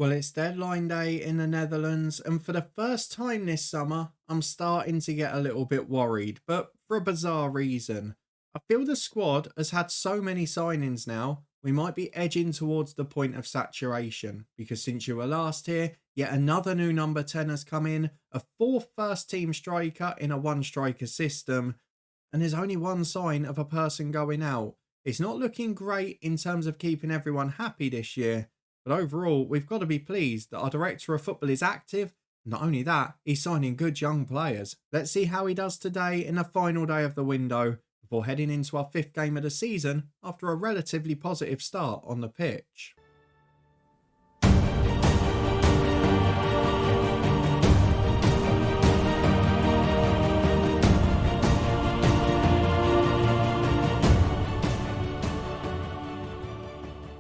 Well, it's deadline day in the Netherlands, and for the first time this summer, I'm starting to get a little bit worried, but for a bizarre reason. I feel the squad has had so many signings now, we might be edging towards the point of saturation, because since you were last here, yet another new number 10 has come in, a fourth first team striker in a one striker system, and there's only one sign of a person going out. It's not looking great in terms of keeping everyone happy this year, but overall, we've got to be pleased that our director of football is active. Not only that, he's signing good young players. Let's see how he does today in the final day of the window before heading into our fifth game of the season after a relatively positive start on the pitch.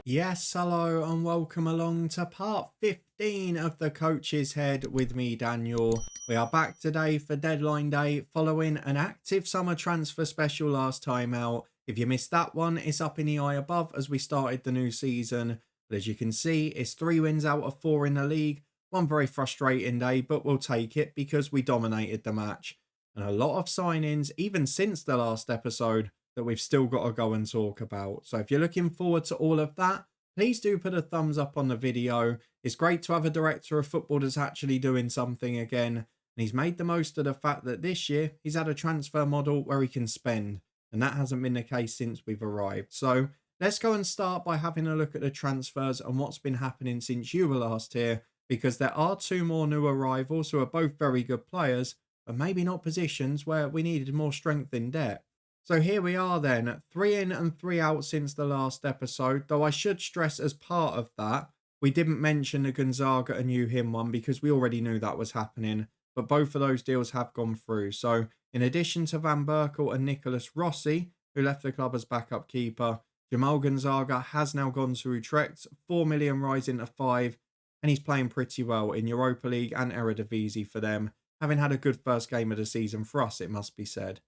Yes, hello and welcome along to part 15 of the Coach's Head with me, Daniel. We are back today for deadline day following an active summer transfer special last time out. If you missed that one, it's up in the eye above as we started the new season. But as you can see, it's 3 wins out of 4 in the league. One very frustrating day, but we'll take it because we dominated the match. And a lot of signings, even since the last episode, that we've still got to go and talk about. So if you're looking forward to all of that, please do put a thumbs up on the video. It's great to have a director of football that's actually doing something again. And he's made the most of the fact that this year he's had a transfer model where he can spend. And that hasn't been the case since we've arrived. So let's go and start by having a look at the transfers and what's been happening since you were last here. Because there are 2 more new arrivals who are both very good players, but maybe not positions where we needed more strength in depth. So here we are then, 3 in and 3 out since the last episode, though I should stress as part of that, we didn't mention the Gonzaga and him one because we already knew that was happening, but both of those deals have gone through. So in addition to Van Berkel and Nicholas Rossi, who left the club as backup keeper, Jamal Gonzaga has now gone to Utrecht, 4 million rising to 5, and he's playing pretty well in Europa League and Eredivisie for them, having had a good first game of the season for us, it must be said.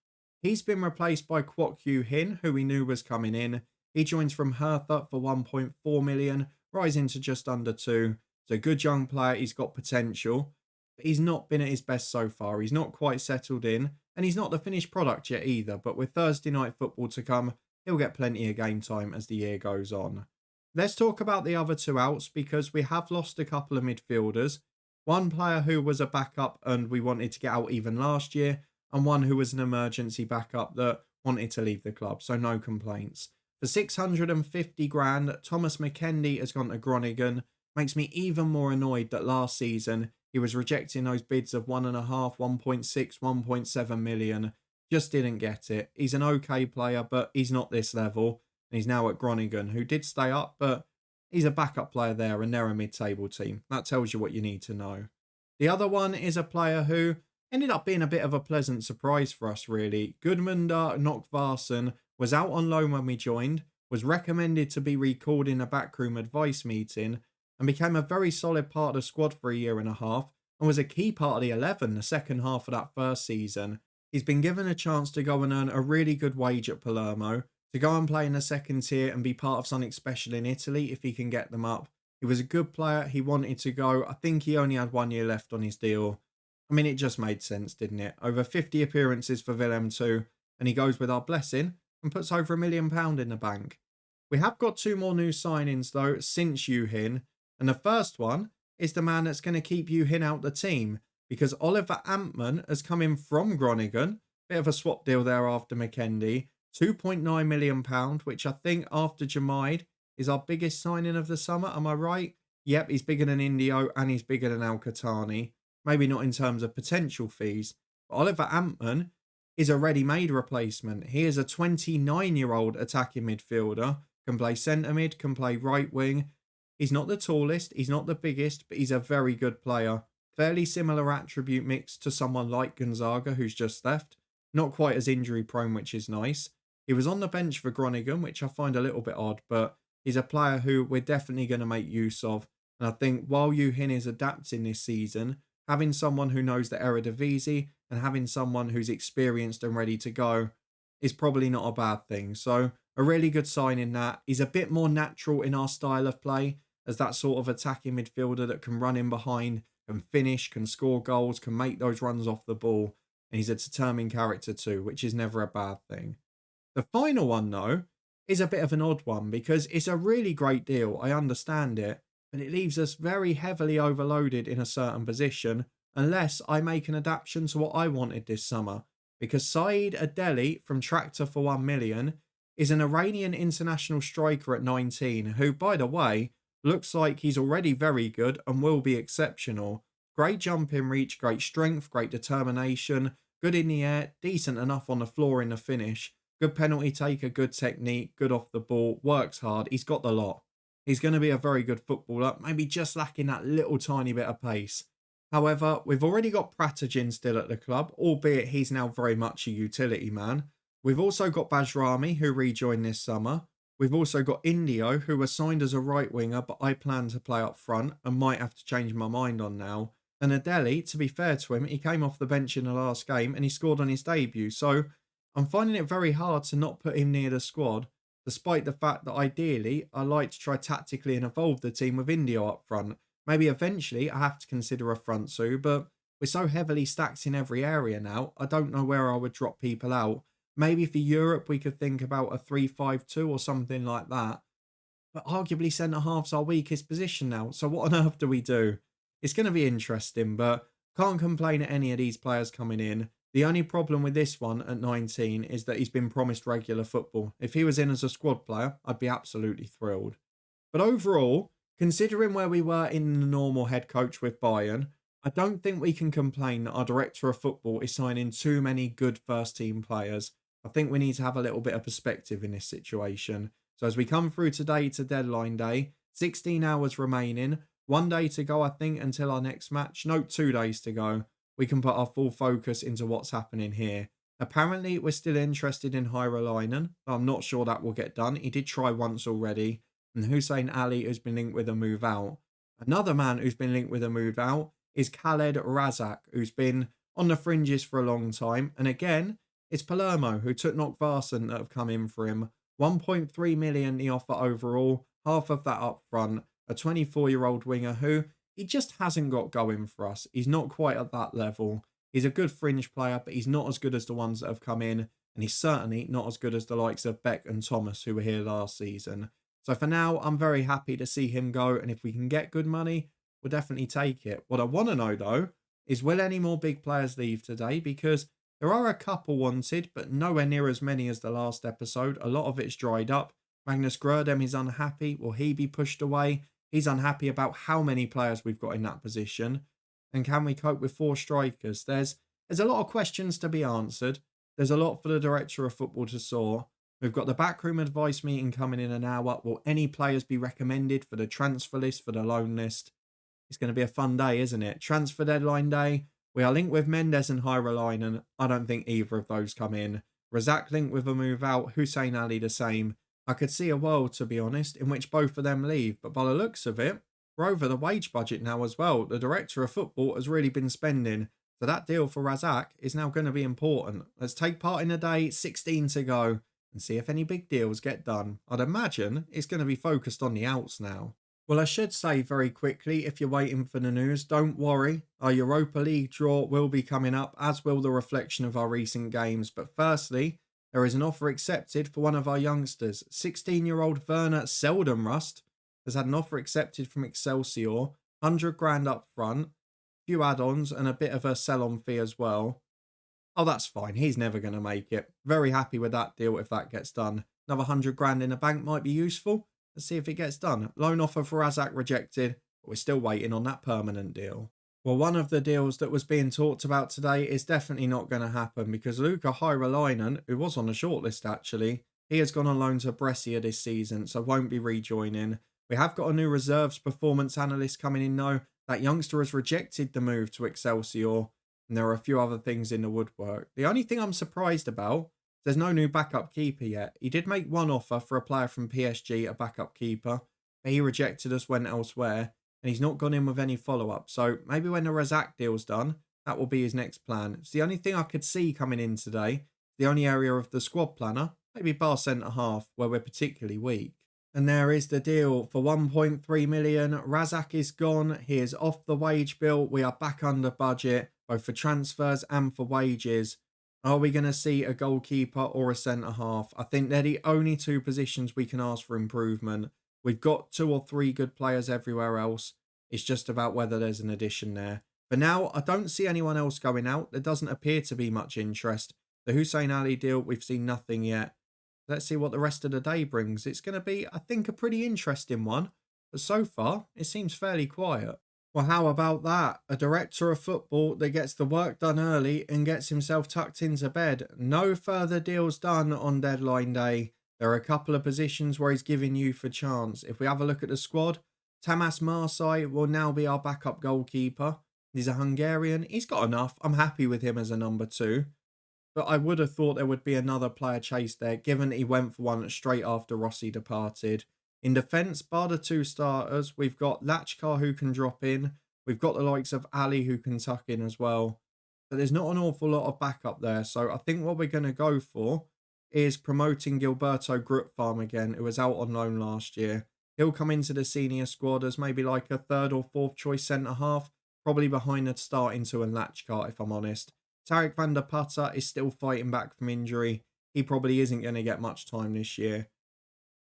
He's been replaced by Kwok Yu Hin, who we knew was coming in. He joins from Hertha for 1.4 million, rising to just under 2. So good young player, he's got potential. But he's not been at his best so far. He's not quite settled in, and he's not the finished product yet either. But with Thursday night football to come, he'll get plenty of game time as the year goes on. Let's talk about the other 2 outs because we have lost a couple of midfielders. One player who was a backup and we wanted to get out even last year, and one who was an emergency backup that wanted to leave the club, so no complaints. For 650 grand, Thomas McKendy has gone to Groningen. Makes me even more annoyed that last season he was rejecting those bids of 1.5, 1.6, 1.7 million. Just didn't get it. He's an okay player, but he's not this level. And he's now at Groningen, who did stay up, but he's a backup player there and they're a mid-table team. That tells you what you need to know. The other one is a player who ended up being a bit of a pleasant surprise for us, really. Gudmundar Nokvarsen was out on loan when we joined, was recommended to be recalled in a backroom advice meeting, and became a very solid part of the squad for a year and a half, and was a key part of the 11 the second half of that first season. He's been given a chance to go and earn a really good wage at Palermo, to go and play in the second tier and be part of something special in Italy if he can get them up. He was a good player, he wanted to go. I think he only had 1 year left on his deal. I mean, it just made sense, didn't it? Over 50 appearances for Willem II, and he goes with our blessing and puts over £1 million in the bank. We have got 2 more new signings, though, since Yu Hin, and the first one is the man that's going to keep Yu Hin out the team, because Oliver Antman has come in from Groningen, bit of a swap deal there after McKendy, £2.9 million, which I think after Jamaid is our biggest signing of the summer, am I right? Yep, he's bigger than Indio and he's bigger than Al-Qahtani. Maybe not in terms of potential fees, but Oliver Antman is a ready-made replacement. He is a 29-year-old attacking midfielder, can play centre mid, can play right wing. He's not the tallest, he's not the biggest, but he's a very good player. Fairly similar attribute mix to someone like Gonzaga, who's just left. Not quite as injury-prone, which is nice. He was on the bench for Groningen, which I find a little bit odd, but he's a player who we're definitely going to make use of. And I think while Yu Hin is adapting this season, having someone who knows the Eredivisie and having someone who's experienced and ready to go is probably not a bad thing. So a really good sign in that. He's a bit more natural in our style of play. as that sort of attacking midfielder that can run in behind, can finish, can score goals, can make those runs off the ball. And he's a determined character too, which is never a bad thing. The final one, though, is a bit of an odd one because it's a really great deal. I understand it, but it leaves us very heavily overloaded in a certain position unless I make an adaptation to what I wanted this summer. Because Saeed Adeli from Tractor for 1 million is an Iranian international striker at 19, who, by the way, looks like he's already very good and will be exceptional. Great jumping reach, great strength, great determination, good in the air, decent enough on the floor in the finish. Good penalty taker, good technique, good off the ball, works hard. He's got the lot. He's going to be a very good footballer, maybe just lacking that little tiny bit of pace. However, we've already got Pratagin still at the club, albeit he's now very much a utility man. We've also got Bajrami, who rejoined this summer. We've also got Indio, who was signed as a right winger, but I plan to play up front and might have to change my mind on now. And Adeli, to be fair to him, he came off the bench in the last game and he scored on his debut. So I'm finding it very hard to not put him near the squad, despite the fact that ideally I like to try tactically and evolve the team with Indio up front. Maybe eventually I have to consider a front two, but we're so heavily stacked in every area now, I don't know where I would drop people out. Maybe for Europe we could think about a 3-5-2 or something like that. But arguably centre-half's our weakest position now, so what on earth do we do? It's going to be interesting, but can't complain at any of these players coming in. The only problem with this one at 19 is that he's been promised regular football. If he was in as a squad player, I'd be absolutely thrilled. But overall, considering where we were in the normal head coach with Bayern, I don't think we can complain that our director of football is signing too many good first team players. I think we need to have a little bit of perspective in this situation. So as we come through today to deadline day, 16 hours remaining, 1 day to go I think until our next match, no 2 days to go. We can put our full focus into what's happening here. Apparently, we're still interested in Hyeralainen. I'm not sure that will get done. He did try once already. And Hussein Ali, who's been linked with a move out. Another man who's been linked with a move out is Khaled Razak, who's been on the fringes for a long time. And again, it's Palermo, who took Nokvarsen, that have come in for him. 1.3 million the offer overall, half of that up front. A 24-year-old winger who he just hasn't got going for us. He's not quite at that level. He's a good fringe player, but he's not as good as the ones that have come in. And he's certainly not as good as the likes of Beck and Thomas, who were here last season. So for now, I'm very happy to see him go. And if we can get good money, we'll definitely take it. What I want to know, though, is will any more big players leave today? Because there are a couple wanted, but nowhere near as many as the last episode. A lot of it's dried up. Magnus Grödem is unhappy. Will he be pushed away? He's unhappy about how many players we've got in that position. And can we cope with 4 strikers? There's a lot of questions to be answered. There's a lot for the director of football to sort. We've got the backroom advice meeting coming in an hour. Will any players be recommended for the transfer list, for the loan list? It's going to be a fun day, isn't it? Transfer deadline day. We are linked with Mendes and Hyeralainen. I don't think either of those come in. Razak linked with a move out. Hussein Ali the same. I could see a world, to be honest, in which both of them leave. But by the looks of it, we're over the wage budget now as well. The director of football has really been spending. So that deal for Razak is now going to be important. Let's take part in the day, 16 to go, and see if any big deals get done. I'd imagine it's going to be focused on the outs now. Well, I should say very quickly, if you're waiting for the news, don't worry. Our Europa League draw will be coming up, as will the reflection of our recent games. But firstly, there is an offer accepted for one of our youngsters. 16-year-old Werner Seldenrust has had an offer accepted from Excelsior. 100 grand up front, few add-ons and a bit of a sell-on fee as well. Oh, that's fine. He's never going to make it. Very happy with that deal if that gets done. Another 100 grand in the bank might be useful. Let's see if it gets done. Loan offer for Razak rejected, but we're still waiting on that permanent deal. Well, one of the deals that was being talked about today is definitely not going to happen because Luca Hyeralainen, who was on the shortlist actually, he has gone on loan to Brescia this season, so won't be rejoining. We have got a new reserves performance analyst coming in though. That youngster has rejected the move to Excelsior, and there are a few other things in the woodwork. The only thing I'm surprised about, there's no new backup keeper yet. He did make one offer for a player from PSG, a backup keeper, but he rejected us, went elsewhere. And he's not gone in with any follow-up. So maybe when the Razak deal's done, that will be his next plan. It's the only thing I could see coming in today. The only area of the squad planner, maybe bar centre-half, where we're particularly weak. And there is the deal. For 1.3 million, Razak is gone. He is off the wage bill. We are back under budget, both for transfers and for wages. Are we going to see a goalkeeper or a centre-half? I think they're the only two positions we can ask for improvement. We've got 2 or 3 good players everywhere else. It's just about whether there's an addition there. For now, I don't see anyone else going out. There doesn't appear to be much interest. The Hussein Ali deal, we've seen nothing yet. Let's see what the rest of the day brings. It's going to be, I think, a pretty interesting one. But so far, it seems fairly quiet. Well, how about that? A director of football that gets the work done early and gets himself tucked into bed. No further deals done on deadline day. There are a couple of positions where he's giving youth a chance. If we have a look at the squad, Tamas Marsai will now be our backup goalkeeper. He's a Hungarian. He's got enough. I'm happy with him as a number 2. But I would have thought there would be another player chased there, given he went for one straight after Rossi departed. In defence, bar the 2 starters, we've got Lachkar who can drop in. We've got the likes of Ali who can tuck in as well. But there's not an awful lot of backup there. So I think what we're going to go for is promoting Gilberto Grutfarm again, who was out on loan last year. He'll come into the senior squad as maybe like a 3rd or 4th choice centre-half, probably behind the starting 2 and Lachkar, if I'm honest. Tarek van der Putter is still fighting back from injury. He probably isn't going to get much time this year.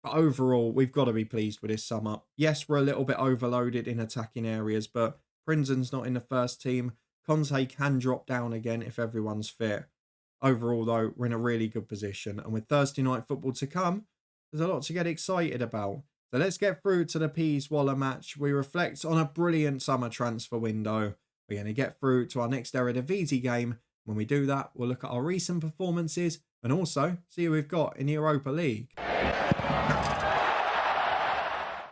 But overall, we've got to be pleased with this sum up. Yes, we're a little bit overloaded in attacking areas, but Prinzen's not in the first team. Conte can drop down again if everyone's fit. Overall, though, we're in a really good position. And with Thursday night football to come, there's a lot to get excited about. So let's get through to the PEC Zwolle match. We reflect on a brilliant summer transfer window. We're going to get through to our next Eredivisie game. When we do that, we'll look at our recent performances and also see who we've got in the Europa League.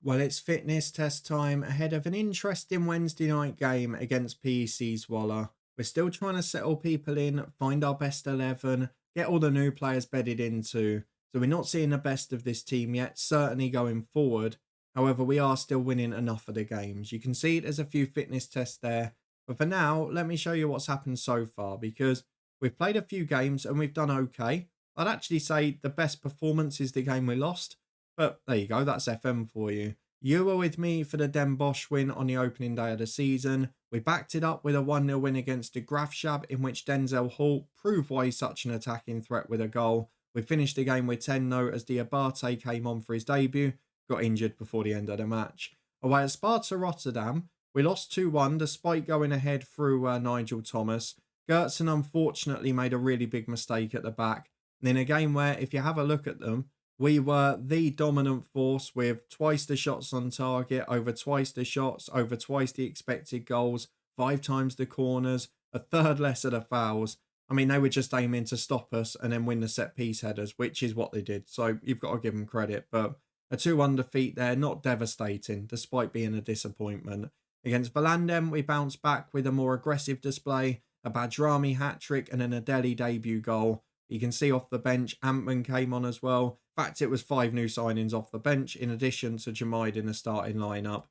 Well, it's fitness test time ahead of an interesting Wednesday night game against PEC Zwolle. We're still trying to settle people in, find our best 11, get all the new players bedded into. So we're not seeing the best of this team yet, certainly going forward. However, we are still winning enough of the games. You can see there's a few fitness tests there. But for now, let me show you what's happened so far, because we've played a few games and we've done okay. I'd actually say the best performance is the game we lost. But there you go, that's FM for you. You were with me for the Den Bosch win on the opening day of the season. We backed it up with a 1-0 win against the Graafschap, in which Denzel Hall proved why he's such an attacking threat with a goal. We finished the game with 10-0 as Diabate came on for his debut, got injured before the end of the match. Away at Sparta Rotterdam, we lost 2-1 despite going ahead through Nigel Thomas. Gertsen unfortunately made a really big mistake at the back. And in a game where, if you have a look at them, we were the dominant force with twice the shots on target, over twice the shots, over twice the expected goals, 5 times the corners, a third less of the fouls. I mean, they were just aiming to stop us and then win the set-piece headers, which is what they did. So you've got to give them credit. But a 2-1 defeat there, not devastating, despite being a disappointment. Against Volendam, we bounced back with a more aggressive display, a Badrami hat-trick and an Adeli debut goal. You can see off the bench, Antman came on as well. In fact, it was 5 new signings off the bench, in addition to Jamaid in the starting lineup.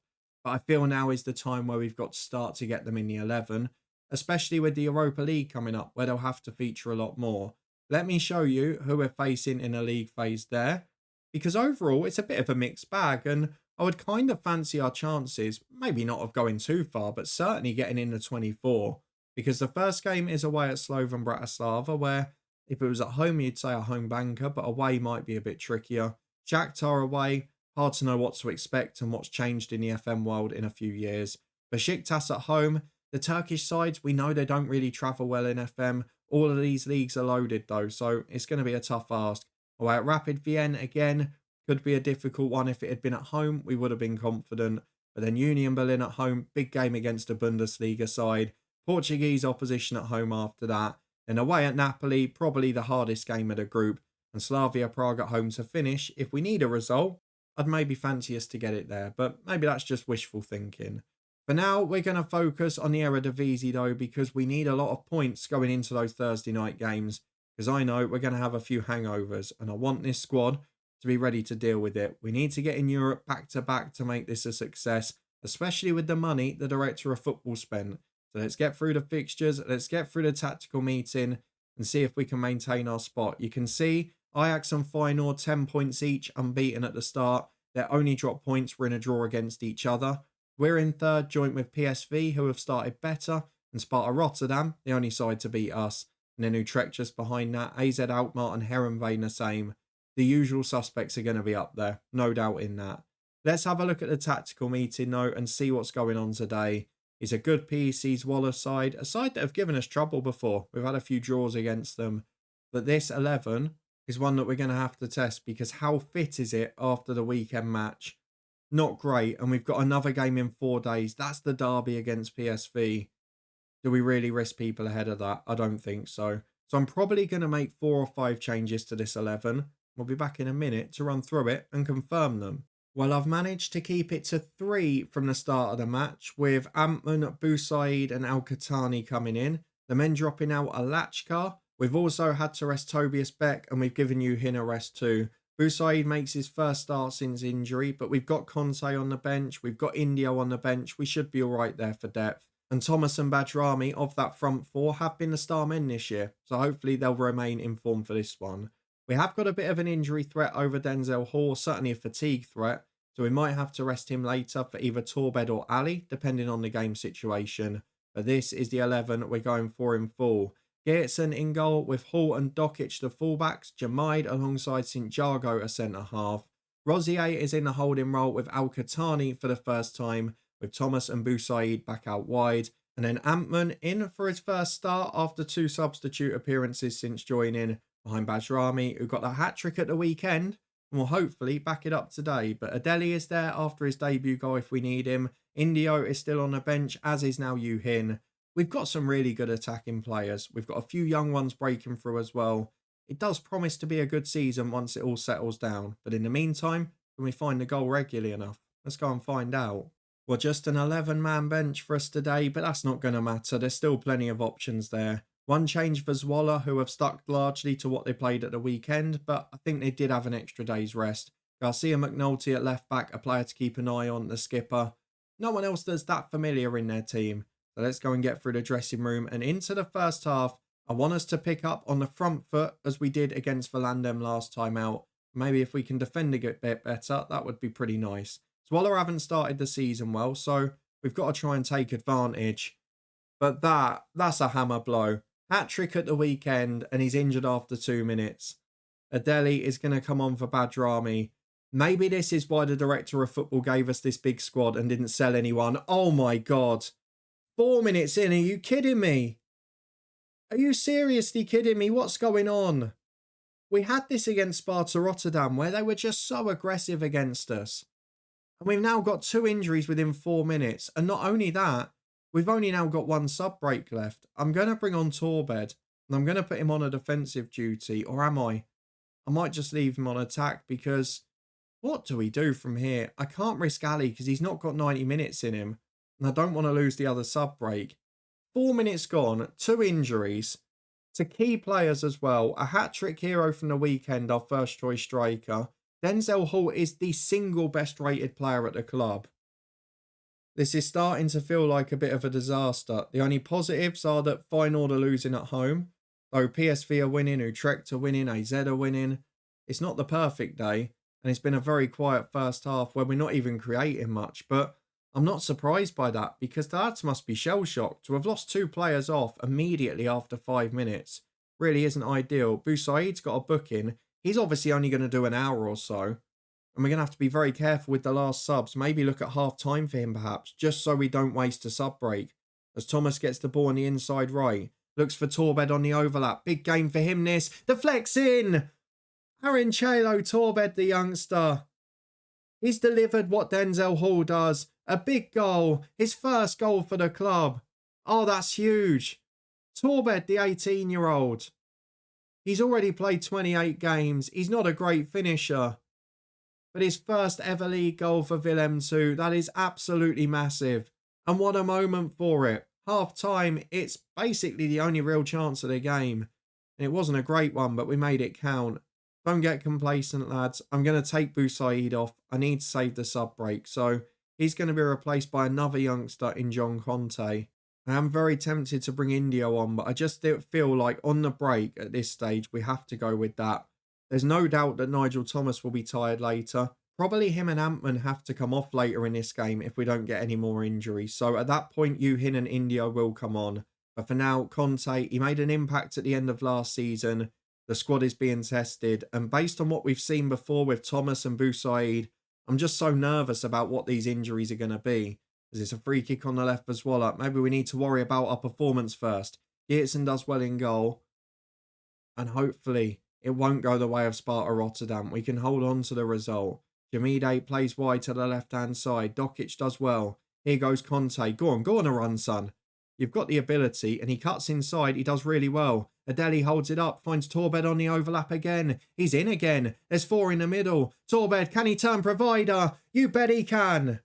But I feel now is the time where we've got to start to get them in the 11, especially with the Europa League coming up, where they'll have to feature a lot more. Let me show you who we're facing in the league phase there, because overall, it's a bit of a mixed bag, and I would kind of fancy our chances, maybe not of going too far, but certainly getting in the 24, because the first game is away at Slovan Bratislava, where if it was at home, you'd say a home banker, but away might be a bit trickier. Shakhtar away, hard to know what to expect and what's changed in the FM world in a few years. Besiktas at home, the Turkish sides, we know they don't really travel well in FM. All of these leagues are loaded though, so it's going to be a tough ask. Away at Rapid Vienna again, could be a difficult one. If it had been at home, we would have been confident. But then Union Berlin at home, big game against a Bundesliga side. Portuguese opposition at home after that. And away at Napoli, probably the hardest game of the group. And Slavia Prague at home to finish. If we need a result, I'd maybe fancy us to get it there. But maybe that's just wishful thinking. For now, we're going to focus on the Eredivisie though, because we need a lot of points going into those Thursday night games. Because I know we're going to have a few hangovers. And I want this squad to be ready to deal with it. We need to get in Europe back to back to make this a success. Especially with the money the director of football spent. So let's get through the fixtures, let's get through the tactical meeting and see if we can maintain our spot. You can see Ajax and Feyenoord 10 points each, unbeaten at the start. Their only drop points were in a draw against each other. We're in third, joint with PSV, who have started better, and Sparta Rotterdam, the only side to beat us. And then Utrecht just behind that, AZ Alkmaar and Heerenveen the same. The usual suspects are going to be up there, no doubt in that. Let's have a look at the tactical meeting note and see what's going on today. It's a good PEC Zwolle side, a side that have given us trouble before. We've had a few draws against them. But this 11 is one that we're going to have to test, because how fit is it after the weekend match? Not great. And we've got another game in 4 days. That's the derby against PSV. Do we really risk people ahead of that? I don't think so. So I'm probably going to make 4 or 5 changes to this 11. We'll be back in a minute to run through it and confirm them. Well, I've managed to keep it to 3 from the start of the match, with Antman, Boussaid and Al-Khatani coming in. The men dropping out a Lachkar. We've also had to rest Tobias Beck, and we've given Yuhin a rest too. Boussaid makes his first start since injury, but we've got Conte on the bench. We've got Indio on the bench. We should be all right there for depth. And Thomas and Bajrami of that front 4 have been the star men this year, so hopefully they'll remain in form for this one. We have got a bit of an injury threat over Denzel Hall, certainly a fatigue threat, so we might have to rest him later for either Torbed or Ali, depending on the game situation. But this is the 11 we're going for in full. Geertsen in goal, with Hall and Dokic the fullbacks, Jamaid alongside St. Jargo a centre-half. Rosier is in the holding role with Al-Khatani for the first time, with Thomas and Boussaid back out wide. And then Antman in for his first start after 2 substitute appearances since joining, behind Bajrami, who got a hat-trick at the weekend and will hopefully back it up today. But Adeli is there after his debut goal if we need him. Indio is still on the bench, as is now Yuhin. We've got some really good attacking players. We've got a few young ones breaking through as well. It does promise to be a good season once it all settles down. But in the meantime, can we find the goal regularly enough? Let's go and find out. Well, just an 11-man bench for us today, but that's not going to matter. There's still plenty of options there. One change for Zwolle, who have stuck largely to what they played at the weekend, but I think they did have an extra day's rest. Garcia McNulty at left back, a player to keep an eye on, the skipper. No one else that's that familiar in their team. So let's go and get through the dressing room and into the first half. I want us to pick up on the front foot as we did against Volendam last time out. Maybe if we can defend a bit better, that would be pretty nice. Zwolle haven't started the season well, so we've got to try and take advantage. But that's a hammer blow. Hat-trick at the weekend, and he's injured after 2 minutes. Adeli is going to come on for Bajrami. Maybe this is why the director of football gave us this big squad and didn't sell anyone. Oh my God. 4 minutes in, are you kidding me? Are you seriously kidding me? What's going on? We had this against Sparta Rotterdam, where they were just so aggressive against us. And we've now got 2 injuries within 4 minutes. And not only that, we've only now got 1 sub-break left. I'm going to bring on Torbed, and I'm going to put him on a defensive duty. Or am I? I might just leave him on attack, because what do we do from here? I can't risk Ali because he's not got 90 minutes in him. And I don't want to lose the other sub-break. 4 minutes gone, 2 injuries. To key players as well. A hat-trick hero from the weekend, our first choice striker. Denzel Hall is the single best rated player at the club. This is starting to feel like a bit of a disaster. The only positives are that Feyenoord are losing at home. Though PSV are winning, Utrecht are winning, AZ are winning. It's not the perfect day. And it's been a very quiet first half where we're not even creating much. But I'm not surprised by that, because the lads must be shell-shocked. To have lost 2 players off immediately after 5 minutes really isn't ideal. Boussaid's got a booking. He's obviously only going to do an hour or so. And we're going to have to be very careful with the last subs. Maybe look at half-time for him perhaps, just so we don't waste a sub-break. As Thomas gets the ball on the inside right. Looks for Torbed on the overlap. Big game for him this. The flex in! Arinchelo Torbed, the youngster. He's delivered what Denzel Hall does. A big goal. His first goal for the club. Oh, that's huge. Torbed, the 18-year-old. He's already played 28 games. He's not a great finisher. But his first ever league goal for Willem II, that is absolutely massive. And what a moment for it. Half time, it's basically the only real chance of the game. And it wasn't a great one, but we made it count. Don't get complacent, lads. I'm going to take Boussaid off. I need to save the sub-break. So he's going to be replaced by another youngster in John Conte. I am very tempted to bring Indio on, but I just feel like on the break at this stage, we have to go with that. There's no doubt that Nigel Thomas will be tired later. Probably him and Antman have to come off later in this game if we don't get any more injuries. So at that point, Yuhin and India will come on. But for now, Conte, he made an impact at the end of last season. The squad is being tested. And based on what we've seen before with Thomas and Boussaid, I'm just so nervous about what these injuries are going to be. As it's a free kick on the left for Zwolle. Maybe we need to worry about our performance first. Geertsen does well in goal. And hopefully it won't go the way of Sparta Rotterdam. We can hold on to the result. Jamide plays wide to the left-hand side. Dokic does well. Here goes Conte. Go on a run, son. You've got the ability, and he cuts inside. He does really well. Adeli holds it up, finds Torbed on the overlap again. He's in again. There's 4 in the middle. Torbed, can he turn provider? You bet he can.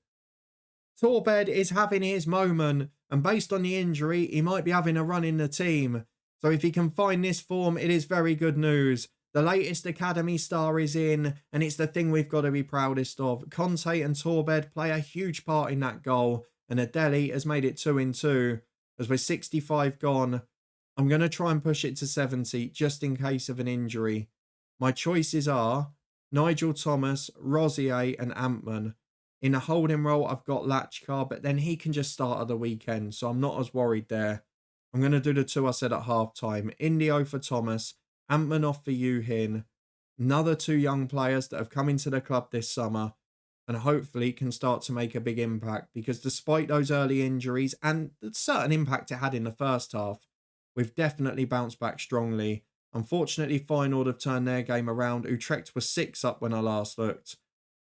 Torbed is having his moment, and based on the injury, he might be having a run in the team. So if he can find this form, it is very good news. The latest academy star is in, and it's the thing we've got to be proudest of. Conte and Torbed play a huge part in that goal, and Adeli has made it 2-2. As we're 65 gone, I'm going to try and push it to 70, just in case of an injury. My choices are Nigel Thomas, Rosier, and Antman. In the holding role, I've got Lachkar, but then he can just start at the weekend, so I'm not as worried there. I'm going to do the 2 I said at half-time. Indio for Thomas, Antman off for Yuhin. Another 2 young players that have come into the club this summer and hopefully can start to make a big impact, because despite those early injuries and the certain impact it had in the first half, we've definitely bounced back strongly. Unfortunately, Feyenoord have turned their game around. Utrecht was 6 up when I last looked.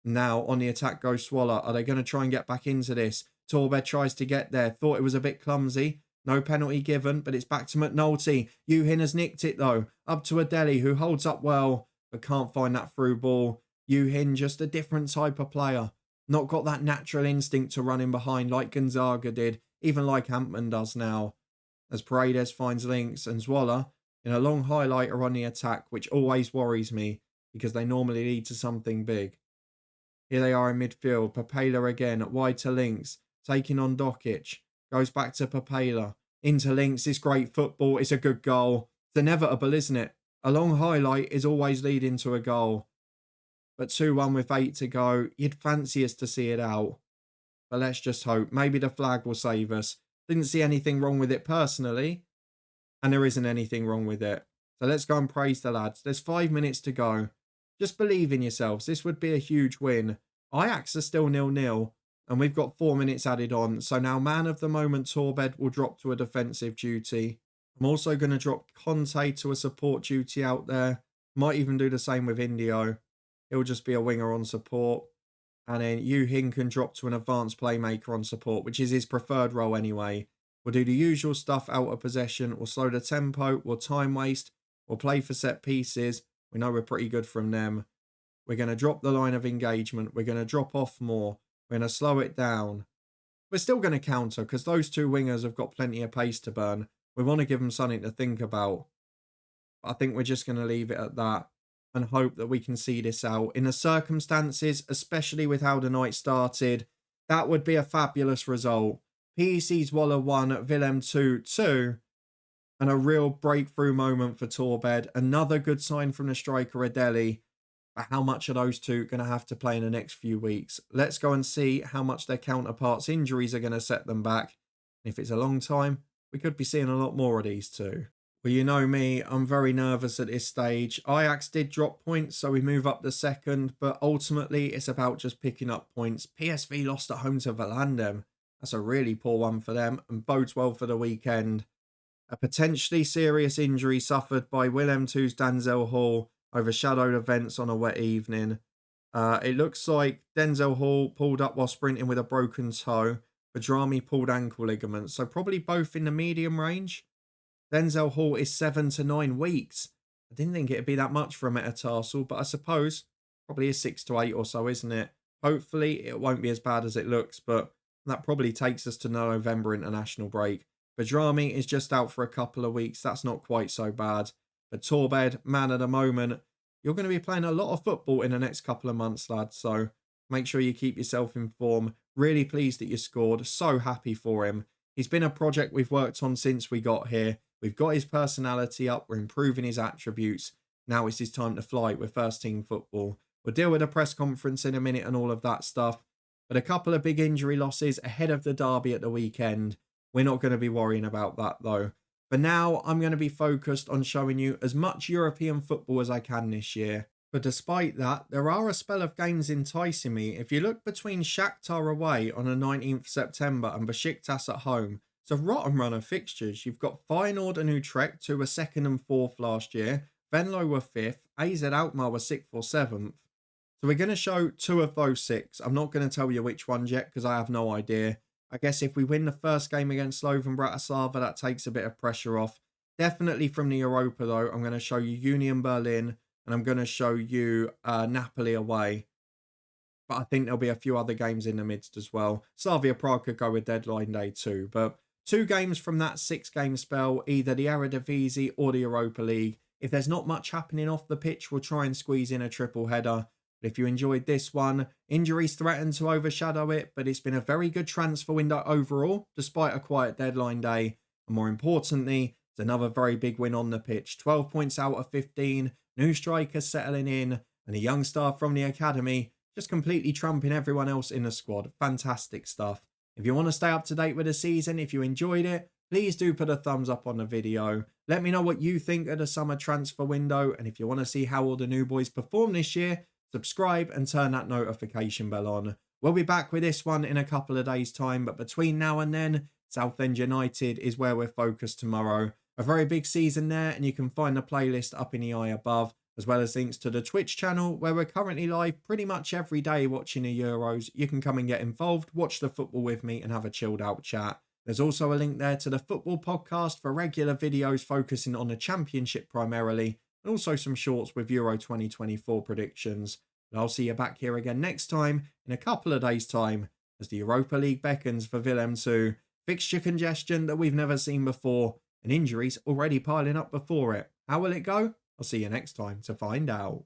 Now on the attack goes Zwolle. Are they going to try and get back into this? Torbed tries to get there. Thought it was a bit clumsy. No penalty given, but it's back to McNulty. Yuhin has nicked it though. Up to Adeli, who holds up well, but can't find that through ball. Yuhin, just a different type of player. Not got that natural instinct to run in behind like Gonzaga did, even like Antman does now. As Paredes finds links, and Zwolle in a long highlighter on the attack, which always worries me because they normally lead to something big. Here they are in midfield. Papela again, wide to links, taking on Dokic. Goes back to Papela. Into links, it's great football, it's a good goal. It's inevitable, isn't it? A long highlight is always leading to a goal. But 2-1 with 8 to go, you'd fancy us to see it out. But let's just hope. Maybe the flag will save us. Didn't see anything wrong with it personally. And there isn't anything wrong with it. So let's go and praise the lads. There's 5 minutes to go. Just believe in yourselves. This would be a huge win. Ajax are still 0-0. And we've got 4 minutes added on. So now man of the moment Torbed will drop to a defensive duty. I'm also going to drop Conte to a support duty out there. Might even do the same with Indio. He'll just be a winger on support. And then Yuhin can drop to an advanced playmaker on support, which is his preferred role anyway. We'll do the usual stuff out of possession. We'll slow the tempo. We'll time waste. We'll play for set pieces. We know we're pretty good from them. We're going to drop the line of engagement. We're going to drop off more. We're going to slow it down. We're still going to counter because those 2 wingers have got plenty of pace to burn. We want to give them something to think about. But I think we're just going to leave it at that and hope that we can see this out. In the circumstances, especially with how the night started, that would be a fabulous result. PEC Zwolle 1, Willem II 2, and a real breakthrough moment for Torbed. Another good sign from the striker Adeli. But how much are those 2 going to have to play in the next few weeks? Let's go and see how much their counterparts' injuries are going to set them back. And if it's a long time, we could be seeing a lot more of these 2. Well, you know me, I'm very nervous at this stage. Ajax did drop points, so we move up the second, but ultimately it's about just picking up points. PSV lost at home to Volendam. That's a really poor one for them and bodes well for the weekend. A potentially serious injury suffered by Willem II's Denzel Hall overshadowed events on a wet evening. It looks like Denzel Hall pulled up while sprinting with a broken toe. Badrami pulled ankle ligaments, so probably both in the medium range. Denzel Hall is 7 to 9 weeks. I didn't think it'd be that much for a metatarsal, but I suppose probably is 6 to 8 or so, isn't it? Hopefully it won't be as bad as it looks, but that probably takes us to November international break. Badrami is just out for a couple of weeks. That's not quite so bad. But Torbed, man of the moment, you're going to be playing a lot of football in the next couple of months, lads. So make sure you keep yourself informed. Really pleased that you scored. So happy for him. He's been a project we've worked on since we got here. We've got his personality up. We're improving his attributes. Now it's his time to fly with first team football. We'll deal with a press conference in a minute and all of that stuff. But a couple of big injury losses ahead of the derby at the weekend. We're not going to be worrying about that though. For now, I'm going to be focused on showing you as much European football as I can this year. But despite that, there are a spell of games enticing me. If you look between Shakhtar away on the 19th September and Besiktas at home, it's a rotten run of fixtures. You've got Feyenoord and Utrecht, who were 2nd and 4th last year. Venlo were 5th. AZ Alkmaar were 6th or 7th. So we're going to show 2 of those 6. I'm not going to tell you which ones yet because I have no idea. I guess if we win the first game against Slovan Bratislava, that takes a bit of pressure off. Definitely from the Europa though, I'm going to show you Union Berlin and I'm going to show you Napoli away. But I think there'll be a few other games in the midst as well. Slavia Prague could go with deadline day too. But 2 games from that 6-game spell, either the Eredivisie or the Europa League. If there's not much happening off the pitch, we'll try and squeeze in a triple header. But if you enjoyed this one, injuries threaten to overshadow it, but it's been a very good transfer window overall, despite a quiet deadline day. And more importantly, it's another very big win on the pitch. 12 points out of 15, new strikers settling in, and a young star from the academy just completely trumping everyone else in the squad. Fantastic stuff. If you want to stay up to date with the season, if you enjoyed it, please do put a thumbs up on the video. Let me know what you think of the summer transfer window, and if you want to see how all the new boys perform this year, subscribe and turn that notification bell on. We'll be back with this one in a couple of days' time, but between now and then, Southend United is where we're focused tomorrow. A very big season there, and you can find the playlist up in the eye above, as well as links to the Twitch channel, where we're currently live pretty much every day watching the Euros. You can come and get involved, watch the football with me, and have a chilled out chat. There's also a link there to the football podcast for regular videos focusing on the Championship primarily, and also some shorts with Euro 2024 predictions. And I'll see you back here again next time, in a couple of days' time, as the Europa League beckons for Willem II. Fixture congestion that we've never seen before, and injuries already piling up before it. How will it go? I'll see you next time to find out.